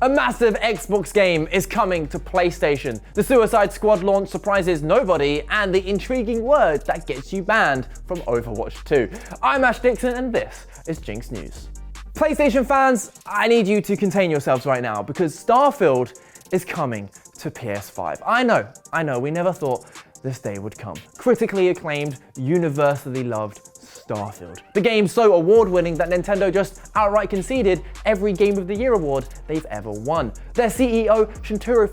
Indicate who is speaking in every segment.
Speaker 1: A massive Xbox game is coming to PlayStation. The Suicide Squad launch surprises nobody, and the intriguing word that gets you banned from Overwatch 2. I'm Ash Dixon, and this is GINX News. PlayStation fans, I need you to contain yourselves right now because Starfield is coming to PS5. I know, we never thought this day would come. Critically acclaimed, universally loved Starfield. The game's so award-winning that Nintendo just outright conceded every Game of the Year award they've ever won. Their CEO, Shintaro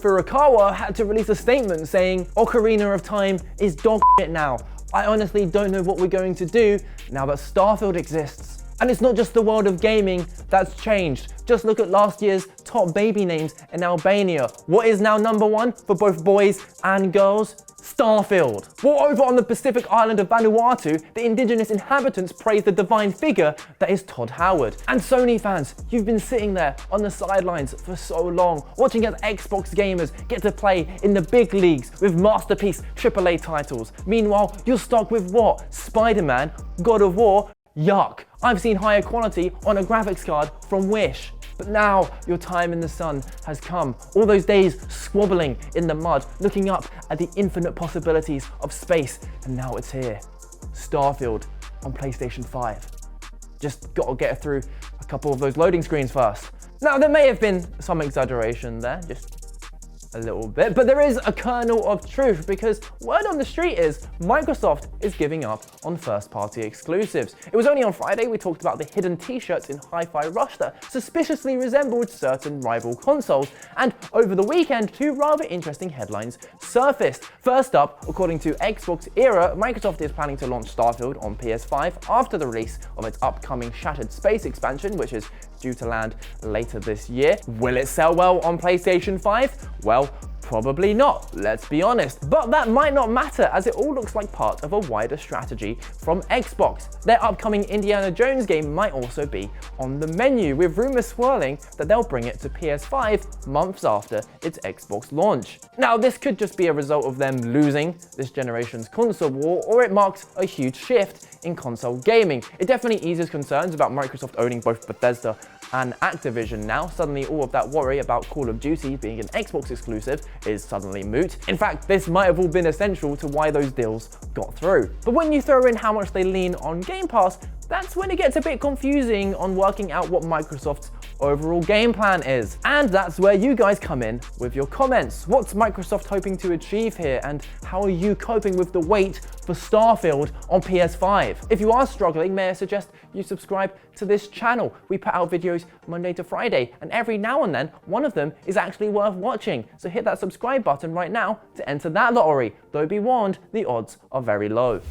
Speaker 1: Furukawa had to release a statement saying, Ocarina of Time is dog shit now. I honestly don't know what we're going to do now that Starfield exists. And it's not just the world of gaming that's changed. Just look at last year's top baby names in Albania. What is now #1 for both boys and girls? Starfield. Well, over on the Pacific island of Vanuatu, the indigenous inhabitants praise the divine figure that is Todd Howard. And Sony fans, you've been sitting there on the sidelines for so long, watching as Xbox gamers get to play in the big leagues with masterpiece AAA titles. Meanwhile, you're stuck with what? Spider-Man, God of War? Yuck. I've seen higher quality on a graphics card from Wish. But now your time in the sun has come. All those days squabbling in the mud, looking up at the infinite possibilities of space, and now it's here. Starfield on PlayStation 5. Just gotta get through a couple of those loading screens first. Now there may have been some exaggeration there, just a little bit, but there is a kernel of truth because word on the street is Microsoft is giving up on first-party exclusives. It was only on Friday we talked about the hidden t-shirts in Hi-Fi Rush that suspiciously resembled certain rival consoles, and over the weekend two rather interesting headlines surfaced. First up, according to Xbox Era, Microsoft is planning to launch Starfield on PS5 after the release of its upcoming Shattered Space expansion, which is due to land later this year. Will it sell well on PlayStation 5? Well, probably not, let's be honest. But that might not matter as it all looks like part of a wider strategy from Xbox. Their upcoming Indiana Jones game might also be on the menu, with rumors swirling that they'll bring it to PS5 months after its Xbox launch. Now, this could just be a result of them losing this generation's console war, or it marks a huge shift in console gaming. It definitely eases concerns about Microsoft owning both Bethesda and Activision now. Suddenly all of that worry about Call of Duty being an Xbox exclusive is suddenly moot. In fact, this might have all been essential to why those deals got through. But when you throw in how much they lean on Game Pass, that's when it gets a bit confusing on working out what Microsoft's overall game plan is. And that's where you guys come in with your comments. What's Microsoft hoping to achieve here, and how are you coping with the wait for Starfield on PS5? If you are struggling, may I suggest you subscribe to this channel. We put out videos Monday to Friday, and every now and then, one of them is actually worth watching. So hit that subscribe button right now to enter that lottery. Though be warned, the odds are very low.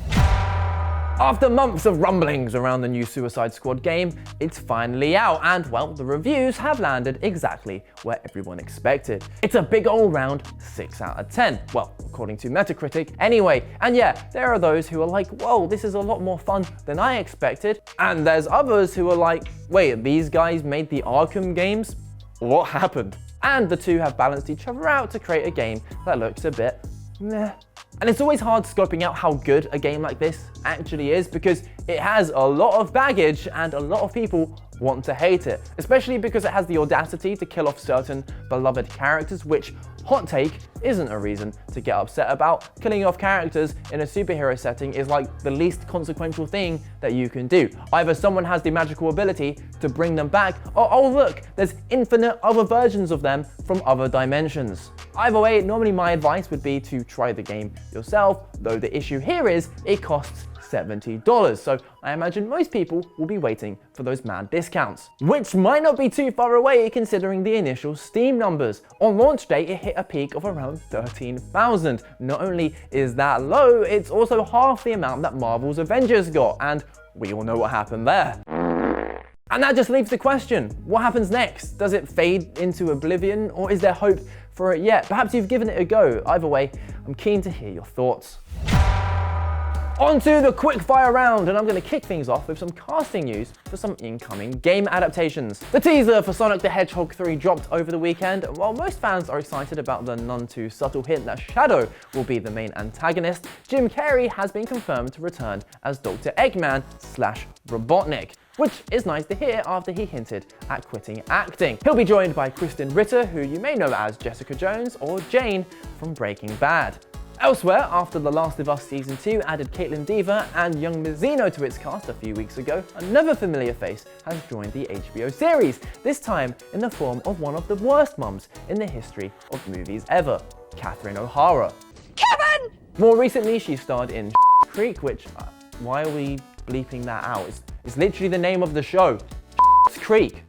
Speaker 1: After months of rumblings around the new Suicide Squad game, it's finally out, and well, the reviews have landed exactly where everyone expected. It's a big all-round 6 out of 10. Well, according to Metacritic anyway. And yeah, there are those who are like, whoa, this is a lot more fun than I expected. And there's others who are like, wait, these guys made the Arkham games? What happened? And the two have balanced each other out to create a game that looks a bit meh. And it's always hard scoping out how good a game like this actually is because it has a lot of baggage and a lot of people want to hate it, especially because it has the audacity to kill off certain beloved characters, which, hot take, isn't a reason to get upset about. Killing off characters in a superhero setting is like the least consequential thing that you can do. Either someone has the magical ability to bring them back, or oh look, there's infinite other versions of them from other dimensions. Either way, normally my advice would be to try the game yourself, though the issue here is it costs $70, so I imagine most people will be waiting for those mad discounts. Which might not be too far away considering the initial Steam numbers. On launch day, it hit a peak of around 13,000. Not only is that low, it's also half the amount that Marvel's Avengers got, and we all know what happened there. And that just leaves the question, what happens next? Does it fade into oblivion, or is there hope for it yet? Perhaps you've given it a go. Either way, I'm keen to hear your thoughts. On to the Quickfire Round, and I'm going to kick things off with some casting news for some incoming game adaptations. The teaser for Sonic the Hedgehog 3 dropped over the weekend, and while most fans are excited about the none too subtle hint that Shadow will be the main antagonist, Jim Carrey has been confirmed to return as Dr. Eggman/Robotnik, which is nice to hear after he hinted at quitting acting. He'll be joined by Kristen Ritter, who you may know as Jessica Jones or Jane from Breaking Bad. Elsewhere, after The Last of Us Season 2 added Caitlin Dever and young Mizzino to its cast a few weeks ago, another familiar face has joined the HBO series, this time in the form of one of the worst mums in the history of movies ever, Catherine O'Hara.
Speaker 2: Kevin!
Speaker 1: More recently, she starred in Creek, which, why are we bleeping that out? It's literally the name of the show, Creek.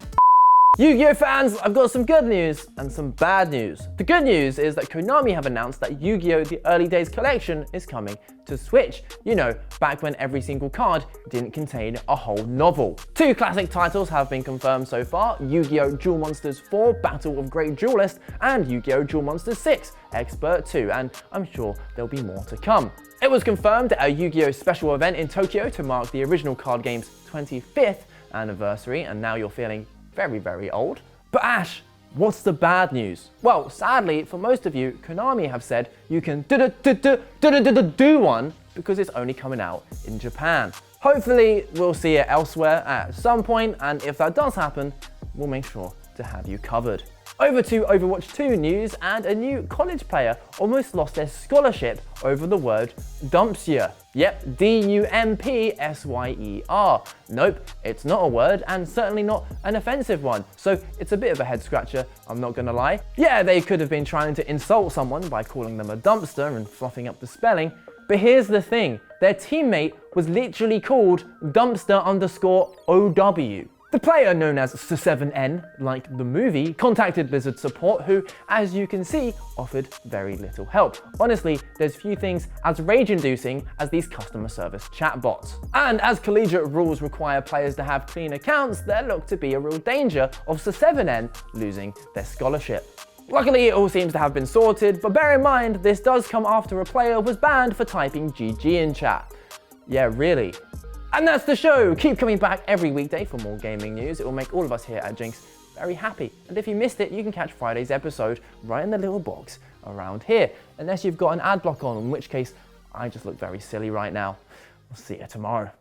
Speaker 1: Yu-Gi-Oh fans, I've got some good news and some bad news. The good news is that Konami have announced that Yu-Gi-Oh! The Early Days collection is coming to Switch. You know, back when every single card didn't contain a whole novel. 2 classic titles have been confirmed so far, Yu-Gi-Oh! Duel Monsters 4, Battle of Great Duelist, and Yu-Gi-Oh! Duel Monsters 6, Expert 2, and I'm sure there'll be more to come. It was confirmed at a Yu-Gi-Oh! Special event in Tokyo to mark the original card game's 25th anniversary, and now you're feeling very, very old. But Ash, what's the bad news? Well, sadly, for most of you, Konami have said you can do one because it's only coming out in Japan. Hopefully, we'll see it elsewhere at some point, and if that does happen, we'll make sure to have you covered. Over to Overwatch 2 news, and a new college player almost lost their scholarship over the word dumpsyer. Yep, D-U-M-P-S-Y-E-R. Nope, it's not a word, and certainly not an offensive one, so it's a bit of a head scratcher, I'm not gonna lie. Yeah, they could have been trying to insult someone by calling them a dumpster and fluffing up the spelling, but here's the thing, their teammate was literally called dumpster_OW. The player, known as S7N, like the movie, contacted Blizzard support who, as you can see, offered very little help. Honestly, there's few things as rage-inducing as these customer service chatbots. And as collegiate rules require players to have clean accounts, there looked to be a real danger of S7N losing their scholarship. Luckily, it all seems to have been sorted, but bear in mind, this does come after a player was banned for typing GG in chat. Yeah, really. And that's the show! Keep coming back every weekday for more gaming news. It will make all of us here at GINX very happy. And if you missed it, you can catch Friday's episode right in the little box around here. Unless you've got an ad block on, in which case I just look very silly right now. We'll see you tomorrow.